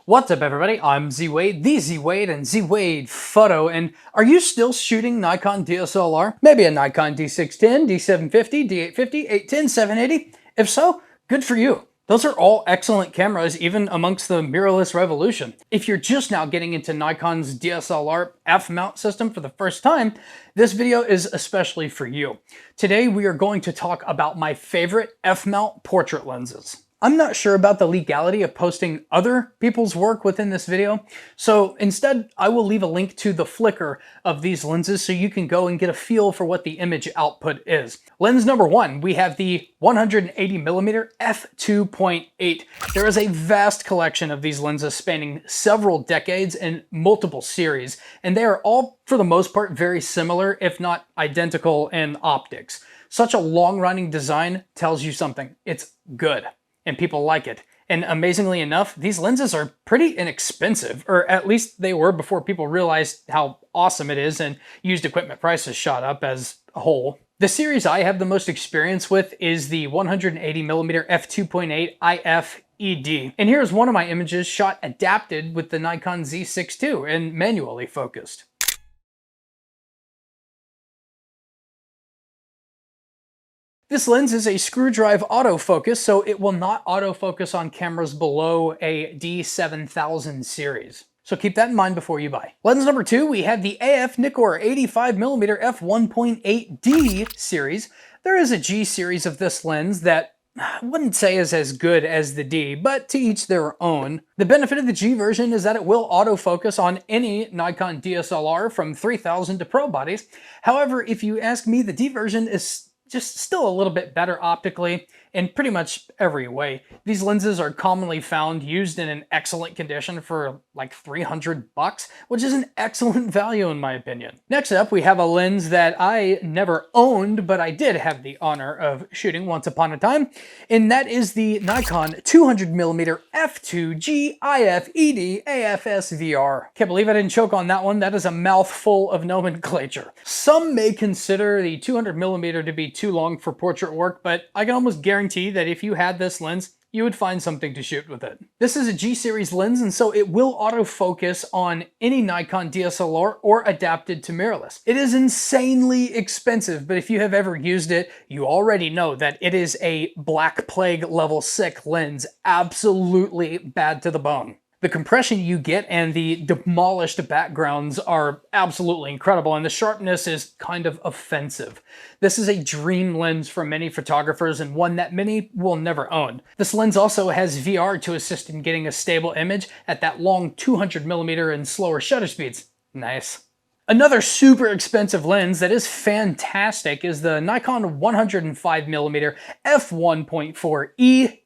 What's up everybody, I'm Z-Wade, the Z-Wade and Z-Wade Photo, and are you still shooting Nikon DSLR? Maybe a Nikon D610, D750, D850, 810, 780? If so, good for you. Those are all excellent cameras even amongst the mirrorless revolution. If you're just now getting into Nikon's DSLR F mount system for the first time, this video is especially for you. Today we are going to talk about my favorite F mount portrait lenses. I'm not sure about the legality of posting other people's work within this video, so instead I will leave a link to the Flickr of these lenses so you can go and get a feel for what the image output is. Lens number one, we have the 180mm f2.8. There is a vast collection of these lenses spanning several decades and multiple series, and they are all, for the most part, very similar, if not identical in optics. Such a long-running design tells you something. It's good. And people like it. And amazingly enough, these lenses are pretty inexpensive, or at least they were before people realized how awesome it is and used equipment prices shot up as a whole. The series I have the most experience with is the 180mm f2.8 IF ED. And here's one of my images shot adapted with the Nikon Z6ii and manually focused. This lens is a screw drive autofocus, so it will not autofocus on cameras below a D7000 series. So keep that in mind before you buy. Lens number two, we have the AF Nikkor 85mm f1.8D series. There is a G series of this lens that I wouldn't say is as good as the D, but to each their own. The benefit of the G version is that it will autofocus on any Nikon DSLR from 3000 to pro bodies. However, if you ask me, the D version is just still a little bit better optically in pretty much every way. These lenses are commonly found used in an excellent condition for like $300 bucks, which is an excellent value in my opinion. Next up, we have a lens that I never owned, but I did have the honor of shooting once upon a time, and that is the Nikon 200mm f2 GIF ED AFS VR. Can't believe I didn't choke on that one. That is a mouthful of nomenclature. Some may consider the 200mm to be too long for portrait work, but I can almost guarantee that if you had this lens, you would find something to shoot with it. This is a G-series lens, and so it will autofocus on any Nikon DSLR or adapted to mirrorless. It is insanely expensive, but if you have ever used it, you already know that it is a Black Plague level sick lens, absolutely bad to the bone. The compression you get and the demolished backgrounds are absolutely incredible, and the sharpness is kind of offensive. This is a dream lens for many photographers and one that many will never own. This lens also has VR to assist in getting a stable image at that long 200mm and slower shutter speeds. Nice. Another super expensive lens that is fantastic is the Nikon 105mm f1.4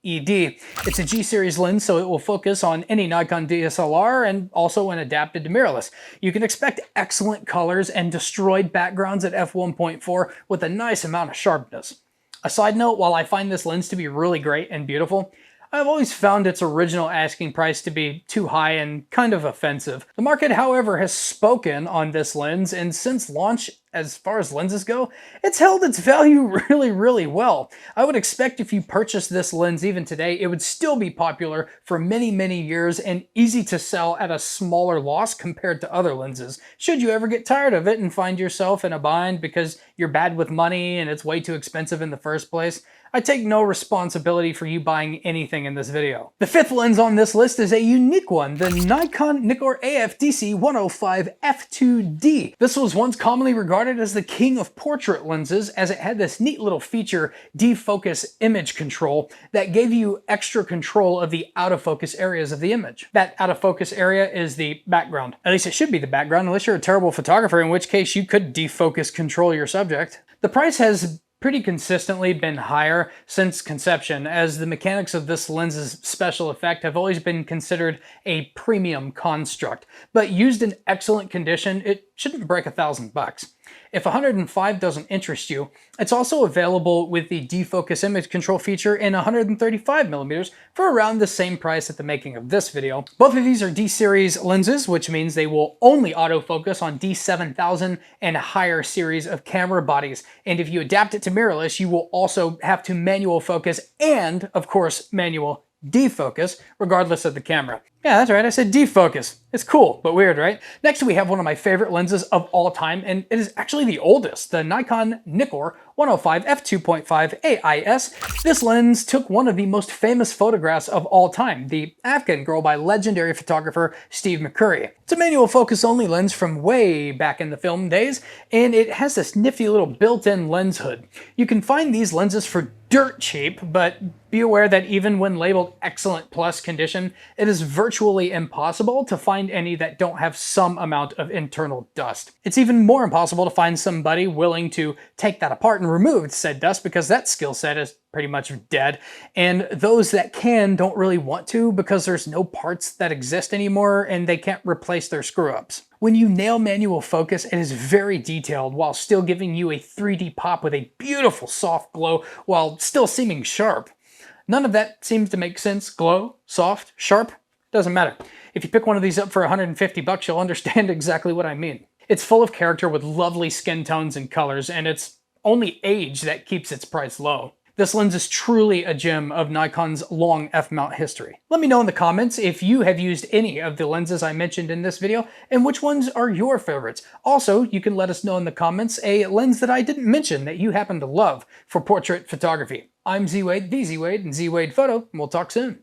ED. It's a G-series lens, so it will focus on any Nikon DSLR and also when adapted to mirrorless. You can expect excellent colors and destroyed backgrounds at f1.4 with a nice amount of sharpness. A side note, while I find this lens to be really great and beautiful, I've always found its original asking price to be too high and kind of offensive. The market, however, has spoken on this lens, and since launch, as far as lenses go, it's held its value really well. I would expect if you purchase this lens even today, it would still be popular for many years and easy to sell at a smaller loss compared to other lenses. Should you ever get tired of it and find yourself in a bind because you're bad with money and it's way too expensive in the first place, I take no responsibility for you buying anything in this video. The fifth lens on this list is a unique one, the Nikon Nikkor AF-DC105 f2D. This was once commonly regarded as the king of portrait lenses, as it had this neat little feature, defocus image control, that gave you extra control of the out of focus areas of the image. That out of focus area is the background. At least it should be the background, unless you're a terrible photographer, in which case you could defocus control your subject. The price has pretty consistently been higher since conception, as the mechanics of this lens's special effect have always been considered a premium construct, but used in excellent condition, it shouldn't break $1,000. If 105 doesn't interest you, it's also available with the defocus image control feature in 135mm for around the same price at the making of this video. Both of these are D-series lenses, which means they will only autofocus on D7000 and higher series of camera bodies. And if you adapt it to mirrorless, you will also have to manual focus and, of course, manual defocus, regardless of the camera. Yeah, that's right, I said defocus. It's cool, but weird, right? Next, we have one of my favorite lenses of all time, and it is actually the oldest, the Nikon Nikkor 105 f2.5 AIS. This lens took one of the most famous photographs of all time, the Afghan Girl by legendary photographer Steve McCurry. It's a manual focus only lens from way back in the film days, and it has this nifty little built-in lens hood. You can find these lenses for dirt cheap, but be aware that even when labeled excellent plus condition, it is virtually impossible to find any that don't have some amount of internal dust. It's even more impossible to find somebody willing to take that apart and remove said dust, because that skill set is pretty much dead, and those that can don't really want to because there's no parts that exist anymore and they can't replace their screw-ups. When you nail manual focus, it is very detailed while still giving you a 3D pop with a beautiful soft glow while still seeming sharp. None of that seems to make sense. Glow, soft, sharp, doesn't matter. If you pick one of these up for $150, you'll understand exactly what I mean. It's full of character with lovely skin tones and colors, and it's only age that keeps its price low. This lens is truly a gem of Nikon's long f-mount history. Let me know in the comments if you have used any of the lenses I mentioned in this video and which ones are your favorites. Also, you can let us know in the comments a lens that I didn't mention that you happen to love for portrait photography. I'm Z Wade, the Z Wade, and Z Wade Photo, and we'll talk soon.